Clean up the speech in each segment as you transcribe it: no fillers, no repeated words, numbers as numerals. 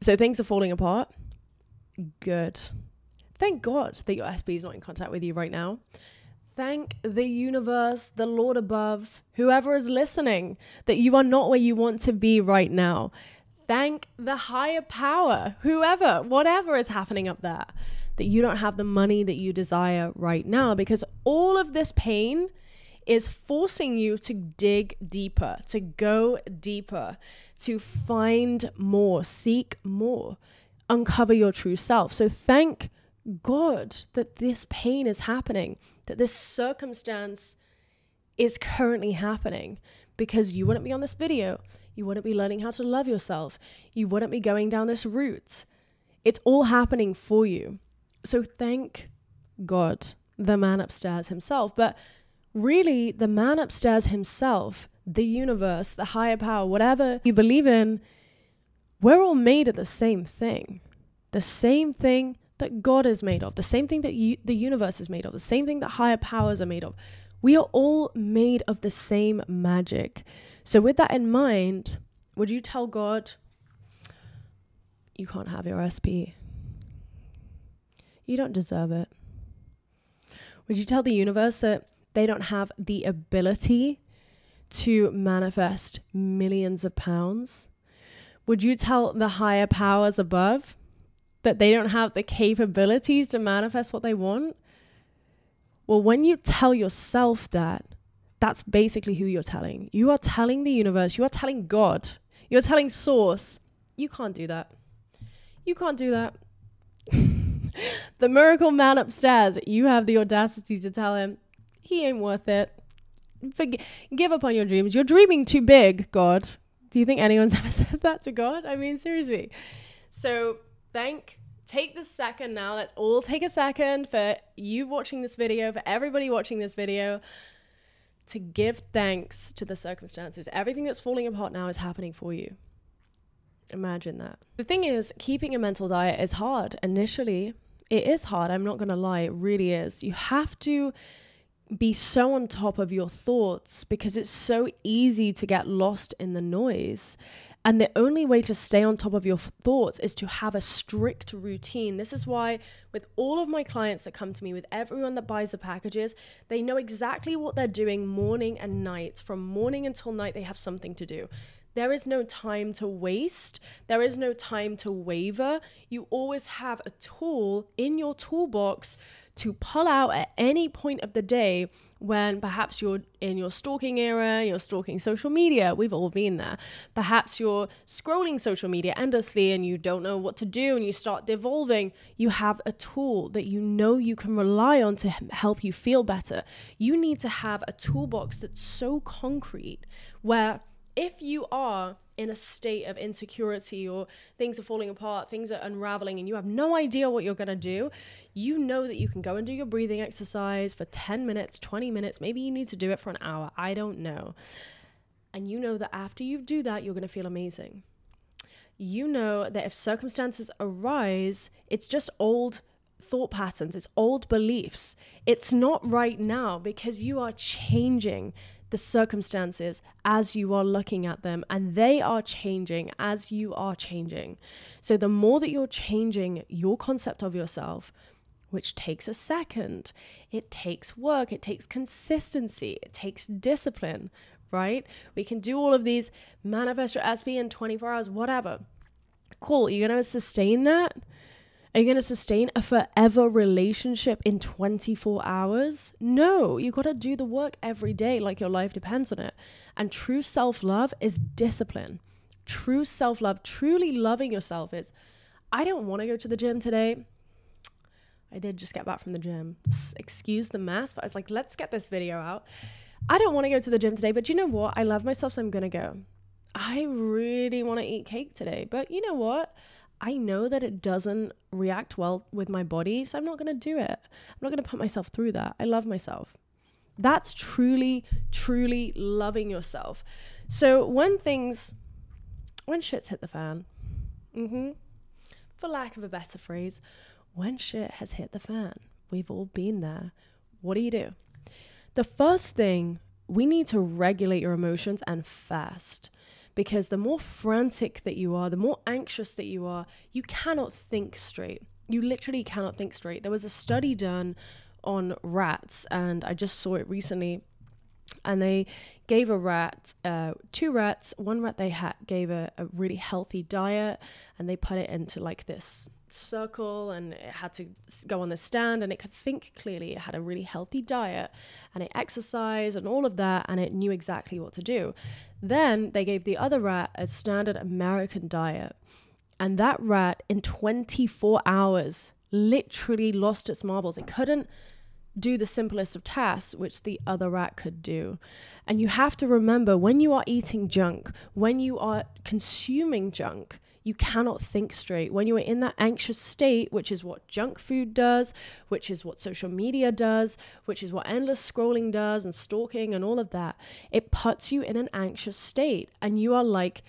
So things are falling apart. Good. Thank God that your SB is not in contact with you right now. Thank the universe, the Lord above, whoever is listening, that you are not where you want to be right now. Thank the higher power, whoever, whatever is happening up there, that you don't have the money that you desire right now, because all of this pain is forcing you to dig deeper, to go deeper, to find more, seek more, uncover your true self. So thank God that this pain is happening, that this circumstance is currently happening, because you wouldn't be on this video. You wouldn't be learning how to love yourself. You wouldn't be going down this route. It's all happening for you. So thank God, the man upstairs himself. But really, the man upstairs himself, the universe, the higher power, whatever you believe in, we're all made of the same thing. The same thing that God is made of, the same thing that the universe is made of, the same thing that higher powers are made of. We are all made of the same magic. So with that in mind, would you tell God, you can't have your SP? You don't deserve it. Would you tell the universe that they don't have the ability to manifest millions of pounds? Would you tell the higher powers above that they don't have the capabilities to manifest what they want? Well, when you tell yourself that, that's basically who you're telling. You are telling the universe, you are telling God, you're telling Source, you can't do that. You can't do that. The miracle man upstairs, you have the audacity to tell him, he ain't worth it. Give up on your dreams. You're dreaming too big, God. Do you think anyone's ever said that to God? I mean, seriously. So take the second now. Let's all take a second for you watching this video, for everybody watching this video, to give thanks to the circumstances. Everything that's falling apart now is happening for you. Imagine that. The thing is, keeping a mental diet is hard. Initially, it is hard. I'm not going to lie. It really is. You have to be so on top of your thoughts, because it's so easy to get lost in the noise. And the only way to stay on top of your thoughts is to have a strict routine. This is why with all of my clients that come to me, with everyone that buys the packages, they know exactly what they're doing morning and night. From morning until night, they have something to do. There is no time to waste. There is no time to waver. You always have a tool in your toolbox to pull out at any point of the day when perhaps you're in your stalking era, you're stalking social media. We've all been there. Perhaps you're scrolling social media endlessly and you don't know what to do and you start devolving. You have a tool that you know you can rely on to help you feel better. You need to have a toolbox that's so concrete where if you are in a state of insecurity or things are falling apart, things are unraveling, and you have no idea what you're going to do, you know that you can go and do your breathing exercise for 10 minutes, 20 minutes. Maybe you need to do it for an hour. I don't know. And you know that after you do that, you're going to feel amazing. You know that if circumstances arise, it's just old thought patterns. It's old beliefs. It's not right now, because you are changing the circumstances as you are looking at them, and they are changing as you are changing. So the more that you're changing your concept of yourself, which takes a second, it takes work, it takes consistency, it takes discipline, right? We can do all of these, manifest your SB in 24 hours, whatever. Cool. You're going to sustain that? Are you going to sustain a forever relationship in 24 hours? No, you got to do the work every day like your life depends on it. And true self-love is discipline. True self-love, truly loving yourself is, I don't want to go to the gym today. I did just get back from the gym. Excuse the mess, but I was like, let's get this video out. I don't want to go to the gym today, but you know what? I love myself, so I'm going to go. I really want to eat cake today, but you know what? I know that it doesn't react well with my body, so I'm not going to do it. I'm not going to put myself through that. I love myself. That's truly, truly loving yourself. So when shit's hit the fan, for lack of a better phrase, when shit has hit the fan, we've all been there. What do? The first thing, we need to regulate your emotions and fast. because the more frantic that you are, the more anxious that you are, you cannot think straight. You literally cannot think straight. There was a study done on rats, and I just saw it recently, and they gave a rat, two rats, one rat gave a really healthy diet, and they put it into like this circle, and it had to go on the stand, and it could think clearly. It had a really healthy diet, and it exercised and all of that, and it knew exactly what to do. Then they gave the other rat a standard American diet, and that rat in 24 hours literally lost its marbles. It couldn't do the simplest of tasks, which the other rat could do. And you have to remember, when you are eating junk, when you are consuming junk, you cannot think straight. When you are in that anxious state, which is what junk food does, which is what social media does, which is what endless scrolling does and stalking and all of that, it puts you in an anxious state, and you are like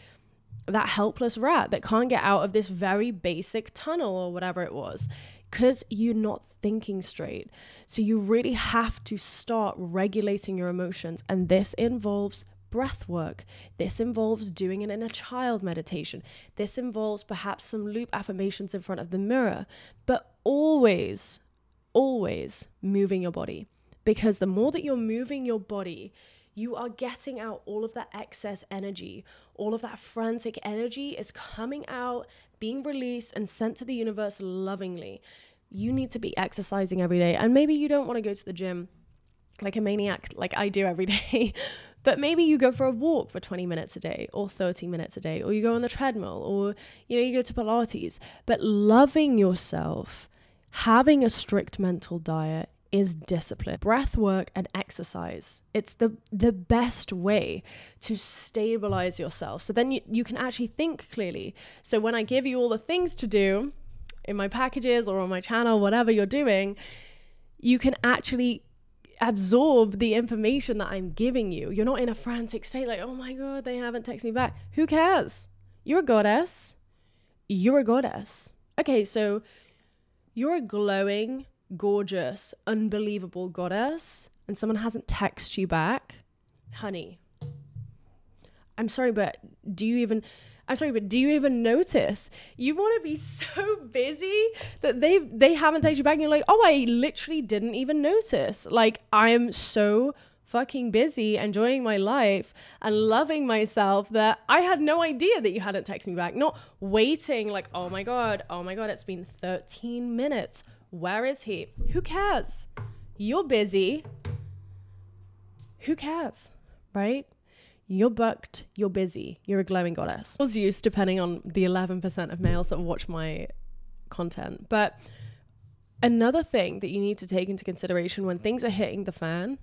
that helpless rat that can't get out of this very basic tunnel or whatever it was, because you're not thinking straight. So you really have to start regulating your emotions, and this involves breath work. This involves doing an inner child meditation. This involves perhaps some loop affirmations in front of the mirror, but always moving your body, because the more that you're moving your body, you are getting out all of that excess energy. All of that frantic energy is coming out, being released and sent to the universe lovingly. You need to be exercising every day. And maybe you don't want to go to the gym like a maniac, like I do every day, but maybe you go for a walk for 20 minutes a day or 30 minutes a day, or you go on the treadmill, or, you go to Pilates. But loving yourself, having a strict mental diet, is discipline. Breath work and exercise. It's the best way to stabilize yourself. So then you can actually think clearly. So when I give you all the things to do in my packages or on my channel, whatever you're doing, you can actually absorb the information that I'm giving you. You're not in a frantic state like, oh my God, they haven't texted me back. Who cares? You're a goddess. You're a goddess. Okay, so you're a glowing, gorgeous, unbelievable goddess, and someone hasn't texted you back. Honey, I'm sorry, but do you even notice? You want to be so busy that they haven't texted you back, and you're like, oh, I literally didn't even notice. Like, I am so fucking busy enjoying my life and loving myself that I had no idea that you hadn't texted me back. Not waiting like, oh my God, it's been 13 minutes. Where is he? Who cares? You're busy. Who cares, right? You're booked. You're busy. You're a glowing goddess. Was used depending on the 11% of males that watch my content. But another thing that you need to take into consideration when things are hitting the fan,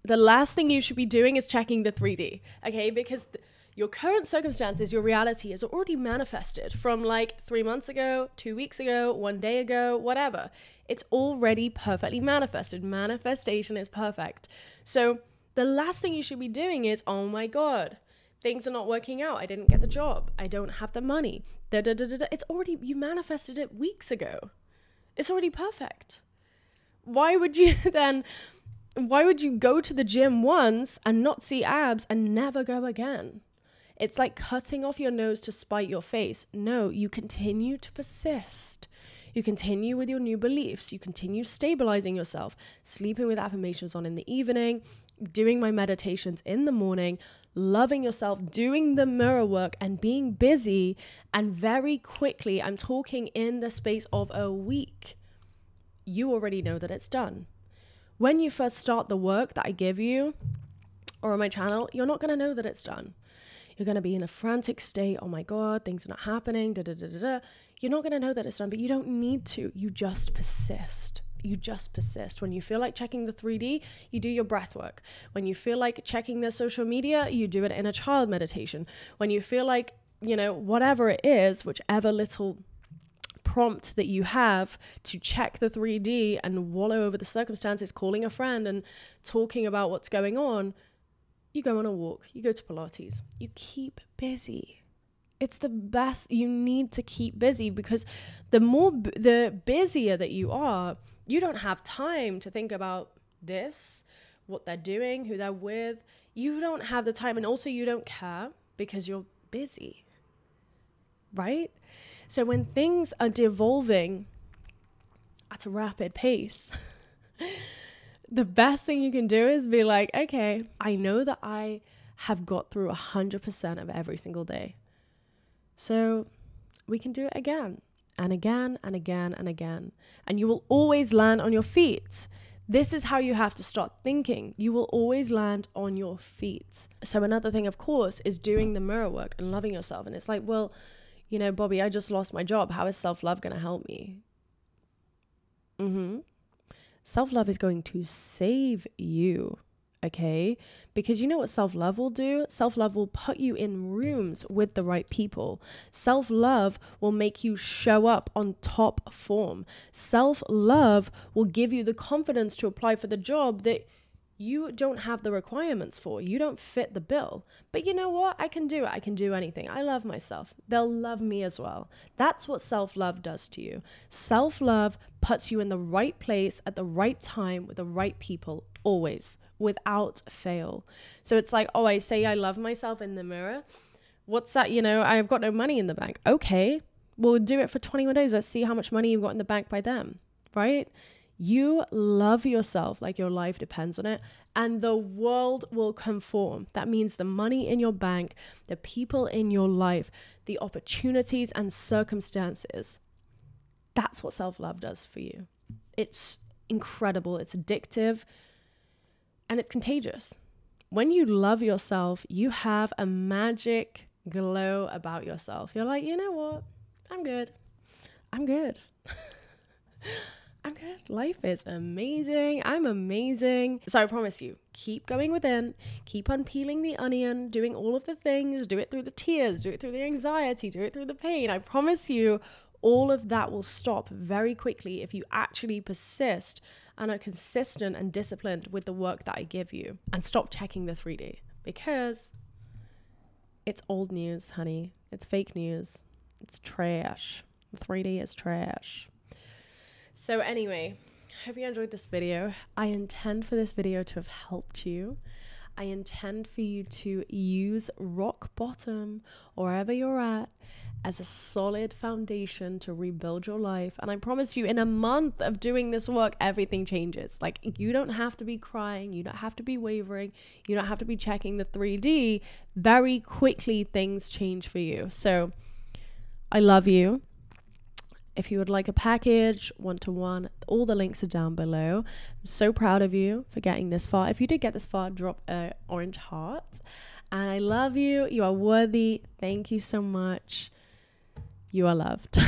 the last thing you should be doing is checking the 3D, okay? Because your current circumstances, your reality is already manifested from like 3 months ago, 2 weeks ago, 1 day ago, whatever. It's already perfectly manifested. Manifestation is perfect. So the last thing you should be doing is, oh my God, things are not working out. I didn't get the job. I don't have the money. It's already, you manifested it weeks ago. It's already perfect. Why would you go to the gym once and not see abs and never go again? It's like cutting off your nose to spite your face. No, you continue to persist. You continue with your new beliefs. You continue stabilizing yourself, sleeping with affirmations on in the evening, doing my meditations in the morning, loving yourself, doing the mirror work and being busy. And very quickly, I'm talking in the space of a week, you already know that it's done. When you first start the work that I give you or on my channel, you're not going to know that it's done. You're going to be in a frantic state. Oh my God, things are not happening. You're not going to know that it's done, but you don't need to. You just persist. You just persist. When you feel like checking the 3D, you do your breath work. When you feel like checking the social media, you do it in a child meditation. When you feel like, whatever it is, whichever little prompt that you have to check the 3D and wallow over the circumstances, calling a friend and talking about what's going on, you go on a walk, you go to Pilates, you keep busy. It's the best. You need to keep busy, because the busier that you are, you don't have time to think about this, what they're doing, who they're with. You don't have the time, and also you don't care. because you're busy, right? So when things are devolving at a rapid pace, the best thing you can do is be like, okay, I know that I have got through 100% of every single day. So we can do it again and again and again and again. And you will always land on your feet. This is how you have to start thinking. You will always land on your feet. So another thing, of course, is doing the mirror work and loving yourself. And it's like, well, you know, Bobbie, I just lost my job. How is self-love going to help me? Self-love is going to save you, okay? Because you know what self-love will do? Self-love will put you in rooms with the right people. Self-love will make you show up on top form. Self-love will give you the confidence to apply for the job that you don't have the requirements for. You don't fit the bill. But you know what? I can do it. I can do anything. I love myself. They'll love me as well. That's what self-love does to you. Self-love puts you in the right place at the right time with the right people, always, without fail. So it's like, oh, I say I love myself in the mirror. What's that? You know, I've got no money in the bank. Okay, we'll do it for 21 days. Let's see how much money you've got in the bank by then, right? You love yourself like your life depends on it, and the world will conform. That means the money in your bank, the people in your life, the opportunities and circumstances. That's what self-love does for you. It's incredible. It's addictive and it's contagious. When you love yourself, you have a magic glow about yourself. You're like, you know what? I'm good. I'm good. I'm good. Life is amazing. I'm amazing. So I promise you, keep going within, keep unpeeling the onion, doing all of the things, do it through the tears, do it through the anxiety, do it through the pain. I promise you, all of that will stop very quickly if you actually persist and are consistent and disciplined with the work that I give you, and stop checking the 3D, because it's old news, honey. It's fake news. It's trash. The 3D is trash. So anyway, I hope you enjoyed this video. I intend for this video to have helped you. I intend for you to use rock bottom, or wherever you're at, as a solid foundation to rebuild your life. And I promise you, in a month of doing this work, everything changes. Like, you don't have to be crying. You don't have to be wavering. You don't have to be checking the 3D. Very quickly, things change for you. So I love you. If you would like a package, one-to-one, all the links are down below. I'm so proud of you for getting this far. If you did get this far, drop an orange heart. And I love you. You are worthy. Thank you so much. You are loved.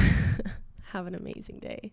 Have an amazing day.